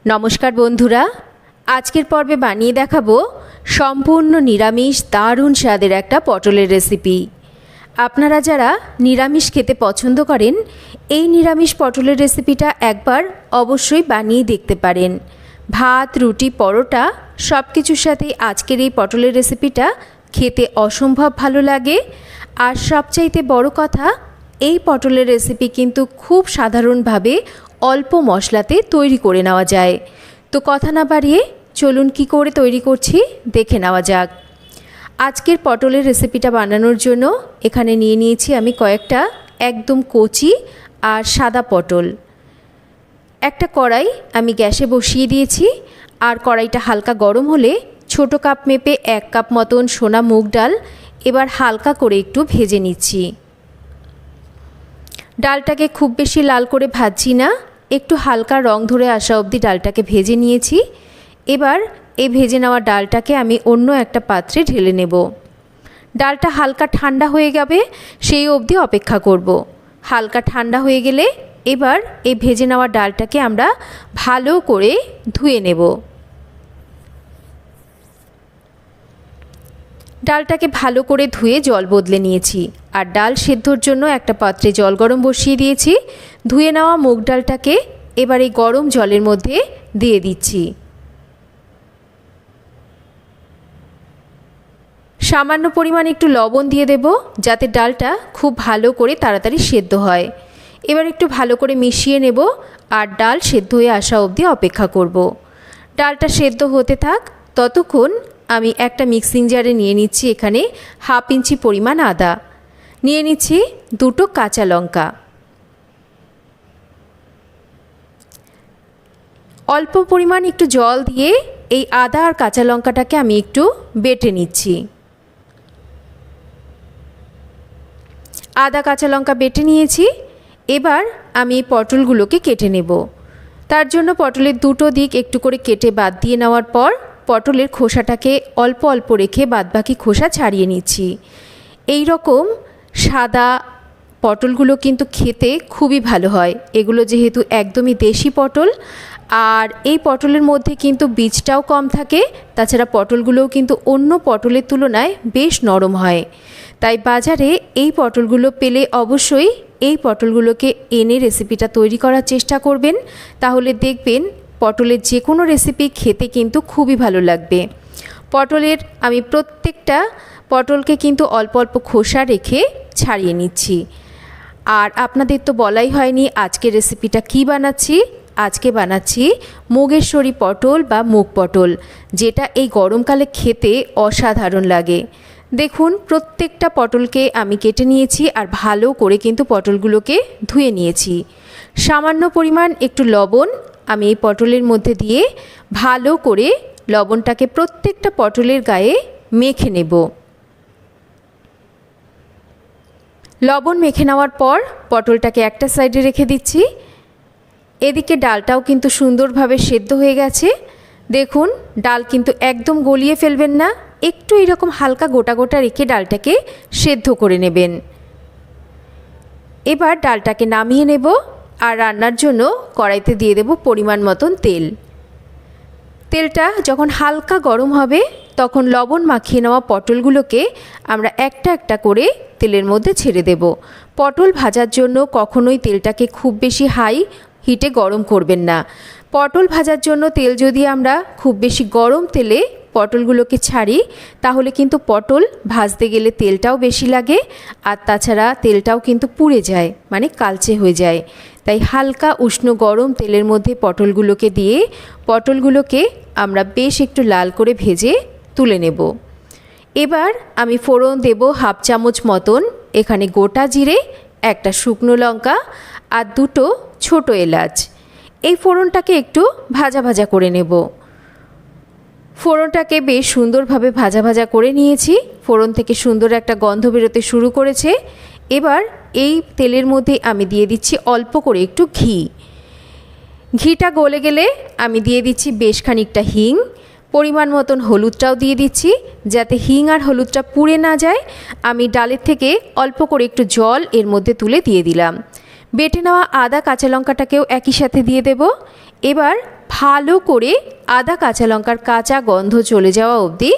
নমস্কার বন্ধুরা, আজকের পর্বে বানিয়ে দেখাবো সম্পূর্ণ নিরামিষ দারুণ স্বাদের একটা পটলের রেসিপি। আপনারা যারা নিরামিষ খেতে পছন্দ করেন, এই নিরামিষ পটলের রেসিপিটা একবার অবশ্যই বানিয়ে দেখতে পারেন। ভাত, রুটি, পরোটা সব কিছুর সাথেই আজকের এই পটলের রেসিপিটা খেতে অসম্ভব ভালো লাগে। আর সবচাইতে বড় কথা, এই পটলের রেসিপি কিন্তু খুব সাধারণভাবে অল্প মশলাতে তৈরি করে নেওয়া যায়। তো কথা না বাড়িয়ে চলুন কি করে তৈরি করছি দেখে নেওয়া যাক। আজকের পটলের রেসিপিটা বানানোর জন্য এখানে নিয়ে নিয়েছি আমি কয়েকটা একদম কচি আর সাদা পটল। একটা কড়াই আমি গ্যাসে বসিয়ে দিয়েছি, আর কড়াইটা হালকা গরম হলে ছোট কাপ মেপে 1 কাপ মতন সোনা মুগ ডাল এবার হালকা করে একটু ভেজে নিচ্ছি। ডালটাকে খুব বেশি লাল করে ভাজছি না, একটু হালকা রং ধরে আসা অবধি ডালটাকে ভেজে নিয়েছি। এবার এই ভেজে নেওয়া ডালটাকে আমি অন্য একটা পাত্রে ঢেলে নেব। ডালটা হালকা ঠান্ডা হয়ে যাবে সেই অবধি অপেক্ষা করব। হালকা ঠান্ডা হয়ে গেলে এবার এই ভেজে নেওয়া ডালটাকে আমরা ভালো করে ধুয়ে নেব। ডালটাকে ভালো করে ধুয়ে জল বদলে নিয়েছি, আর ডাল সেদ্ধর জন্য একটা পাত্রে জল গরম বসিয়ে দিয়েছি। ধুয়ে নেওয়া মুগ ডালটাকে এবার এই গরম জলের মধ্যে দিয়ে দিচ্ছি। সামান্য পরিমাণ একটু লবণ দিয়ে দেব, যাতে ডালটা খুব ভালো করে তাড়াতাড়ি সেদ্ধ হয়। এবার একটু ভালো করে মিশিয়ে নেব, আর ডাল সেদ্ধ হয়ে আসা অবধি অপেক্ষা করব। ডালটা সেদ্ধ হতে থাক, ততক্ষণ আমি একটা মিক্সিং জারে নিয়ে নিচ্ছি এখানে 1/2 ইঞ্চি পরিমাণ আদা, নিয়ে নিচ্ছি 2টো কাঁচা লঙ্কা। অল্প পরিমাণ একটু জল দিয়ে এই আদা আর কাঁচা লঙ্কাটাকে আমি একটু বেটে নিচ্ছি। আদা কাঁচা লঙ্কা বেটে নিয়েছি। এবার আমি এই পটলগুলোকে কেটে নেব। তার জন্য পটলের 2টো দিক একটু করে কেটে বাদ দিয়ে নেওয়ার পর পটলের খোসাটাকে অল্প অল্প রেখে বাদবাকি খোসা ছাড়িয়ে নিচ্ছি। এই রকম সাদা পটলগুলো কিন্তু খেতে খুবই ভালো হয়। এগুলো যেহেতু একদমই দেশি পটল, আর এই পটলের মধ্যে কিন্তু বীজটাও কম থাকে। তাছাড়া পটলগুলোও কিন্তু অন্য পটলের তুলনায় বেশ নরম হয়। তাই বাজারে এই পটলগুলো পেলে অবশ্যই এই পটলগুলোকে এনে রেসিপিটা তৈরি করার চেষ্টা করবেন, তাহলে দেখবেন পটলের যে কোনো রেসিপি খেতে কিন্তু খুবই ভালো লাগবে। পটলের আমি প্রত্যেকটা পটলকে কিন্তু অল্প অল্প খোসা রেখে ছাড়িয়ে নিচ্ছি। আর আপনাদের তো বলাই হয়নি আজকের রেসিপিটা কি বানাচ্ছি। আজকে বানাচ্ছি মুগেশ্বরী পটল বা মুগ পটল, যেটা এই গরমকালে খেতে অসাধারণ লাগে। দেখুন, প্রত্যেকটা পটলকে আমি কেটে নিয়েছি, আর ভালো করে কিন্তু পটলগুলোকে ধুয়ে নিয়েছি। সামান্য পরিমাণ একটু লবণ আমি এই পটলের মধ্যে দিয়ে ভালো করে লবণটাকে প্রত্যেকটা পটলের গায়ে মেখে নেব। লবণ মেখে নেওয়ার পর পটলটাকে একটা সাইডে রেখে দিচ্ছি। এদিকে ডালটাও কিন্তু সুন্দরভাবে সেদ্ধ হয়ে গেছে। দেখুন, ডাল কিন্তু একদম গলিয়ে ফেলবেন না, একটু এরকম হালকা গোটা গোটা রেখে ডালটাকে সেদ্ধ করে নেবেন। এবার ডালটাকে নামিয়ে নেব, আর রান্নার জন্য কড়াইতে দিয়ে দেব পরিমাণ মতন তেল। তেলটা যখন হালকা গরম হবে তখন লবণ মাখিয়ে নেওয়া পটলগুলোকে আমরা একটা একটা করে তেলের মধ্যে ছেড়ে দেব। পটল ভাজার জন্য কখনোই তেলটাকে খুব বেশি হাই হিটে গরম করবেন না। পটল ভাজার জন্য তেল যদি আমরা খুব বেশি গরম তেলে পটলগুলোকে ছাড়ি, তাহলে কিন্তু পটল ভাজতে গেলে তেলটাও বেশি লাগে, আর তাছাড়া তেলটাও কিন্তু পুড়ে যায়, মানে কালচে হয়ে যায়। তাই হালকা উষ্ণ গরম তেলের মধ্যে পটলগুলোকে দিয়ে পটলগুলোকে আমরা বেশ একটু লাল করে ভেজে তুলে নেব। এবার আমি ফোড়ন দেব 1/2 চামচ মতন এখানে গোটা জিরে, একটা শুকনো লঙ্কা আর 2টো ছোট এলাচ। এই ফোড়নটাকে একটু ভাজা ভাজা করে নেব। ফোড়নটাকে বেশ সুন্দরভাবে ভাজা ভাজা করে নিয়েছি। ফোড়ন থেকে সুন্দর একটা গন্ধ বেরোতে শুরু করেছে। এবার এই তেলের মধ্যে আমি দিয়ে দিচ্ছি অল্প করে একটু ঘি। ঘিটা গলে গেলে আমি দিয়ে দিচ্ছি বেশ খানিকটা হিং, পরিমাণ মতন হলুদটাও দিয়ে দিচ্ছি, যাতে হিং আর হলুদটা পুড়ে না যায়। আমি ডালের থেকে অল্প করে একটু জল এর মধ্যে তুলে দিয়ে দিলাম। বেটে নেওয়া আদা কাঁচা লঙ্কাটাকেও একই সাথে দিয়ে দেব। এবার ভালো করে আদা কাঁচা লঙ্কার কাঁচা গন্ধ চলে যাওয়া অবধি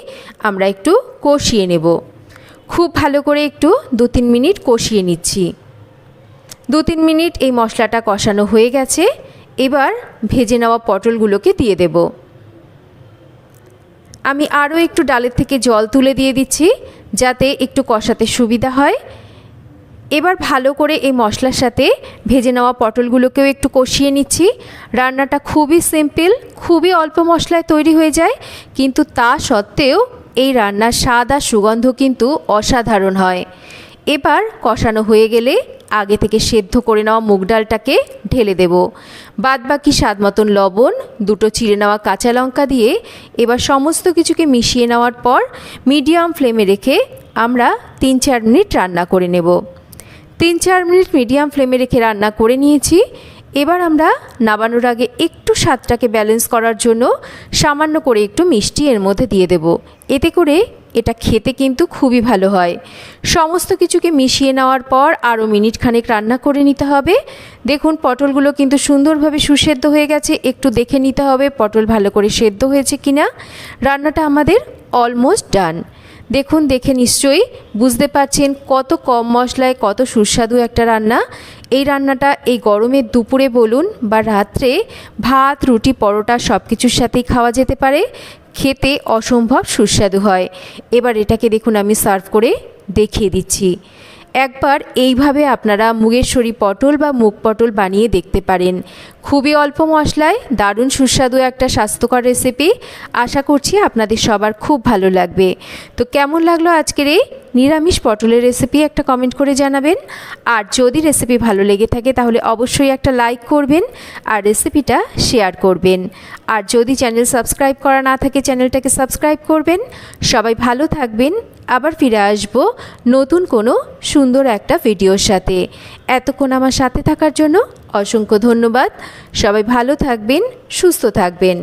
আমরা একটু কষিয়ে নেব। খুব ভালো করে একটু 2-3 মিনিট কষিয়ে নিচ্ছি। 2-3 মিনিট এই মশলাটা কষানো হয়ে গেছে। এবার ভেজে নেওয়া পটলগুলোকে দিয়ে দেব। আমি আরও একটু ডালের থেকে জল তুলে দিয়ে দিচ্ছি যাতে একটু কষাতে সুবিধা হয়। এবার ভালো করে এই মশলার সাথে ভেজে নেওয়া পটলগুলোকেও একটু কষিয়ে নিচ্ছি। রান্নাটা খুবই সিম্পল, খুবই অল্প মশলায় তৈরি হয়ে যায়, কিন্তু তা সত্ত্বেও এই রান্নার স্বাদ আর সুগন্ধ কিন্তু অসাধারণ হয়। এবার কষানো হয়ে গেলে আগে থেকে সেদ্ধ করে নেওয়া মুগ ডালটাকে ঢেলে দেব। বাদবাকি স্বাদ মতন লবণ, 2টো চিড়ে নেওয়া কাঁচা লঙ্কা দিয়ে এবার সমস্ত কিছুকে মিশিয়ে নেওয়ার পর মিডিয়াম ফ্লেমে রেখে আমরা 3-4 মিনিট রান্না করে নেব। 3-4 মিনিট মিডিয়াম ফ্লেমে রেখে রান্না করে নিয়েছি। এবার আমরা নামানোর আগে একটু স্বাদটাকে ব্যালেন্স করার জন্য সামান্য করে একটু মিষ্টি এর মধ্যে দিয়ে দেব। এতে করে এটা খেতে কিন্তু খুবই ভালো হয়। সমস্ত কিছুকে মিশিয়ে নেওয়ার পর আরও মিনিট খানেক রান্না করে নিতে হবে। দেখুন পটলগুলো কিন্তু সুন্দরভাবে সুসেদ্ধ হয়ে গেছে। একটু দেখে নিতে হবে পটল ভালো করে সেদ্ধ হয়েছে কিনা। রান্নাটা আমাদের অলমোস্ট ডান। দেখুন, দেখে নিশ্চয়ই বুঝতে পারছেন কত কম মশলায় কত সুস্বাদু একটা রান্না। এই রান্নাটা এই গরমের দুপুরে বলুন বা রাত্রে ভাত, রুটি, পরোটা সব কিছুর সাথেই খাওয়া যেতে পারে। খেতে অসম্ভব সুস্বাদু হয়। এবার এটাকে দেখুন আমি সার্ভ করে দেখিয়ে দিচ্ছি। একবার এইভাবে আপনারা মুগেশ্বরী পটল বা মুগ পটল বানিয়ে দেখতে পারেন। খুবই অল্প মশলায় দারুণ সুস্বাদু একটা স্বাস্থ্যকর রেসিপি। আশা করছি আপনাদের সবার খুব ভালো লাগবে। তো কেমন লাগলো আজকের এই নিরামিষ পটলের রেসিপি একটা কমেন্ট করে জানাবেন। আর যদি রেসিপি ভালো লেগে থাকে তাহলে অবশ্যই একটা লাইক করবেন আর রেসিপিটা শেয়ার করবেন। আর যদি চ্যানেল সাবস্ক্রাইব করা না থাকে চ্যানেলটাকে সাবস্ক্রাইব করবেন। সবাই ভালো থাকবেন। আবার ফিরে আসবো নতুন কোনো সুন্দর একটা ভিডিওর সাথে। এতক্ষণ আমার সাথে থাকার জন্য অসংখ্য ধন্যবাদ। সবাই ভালো থাকবেন, সুস্থ থাকবেন।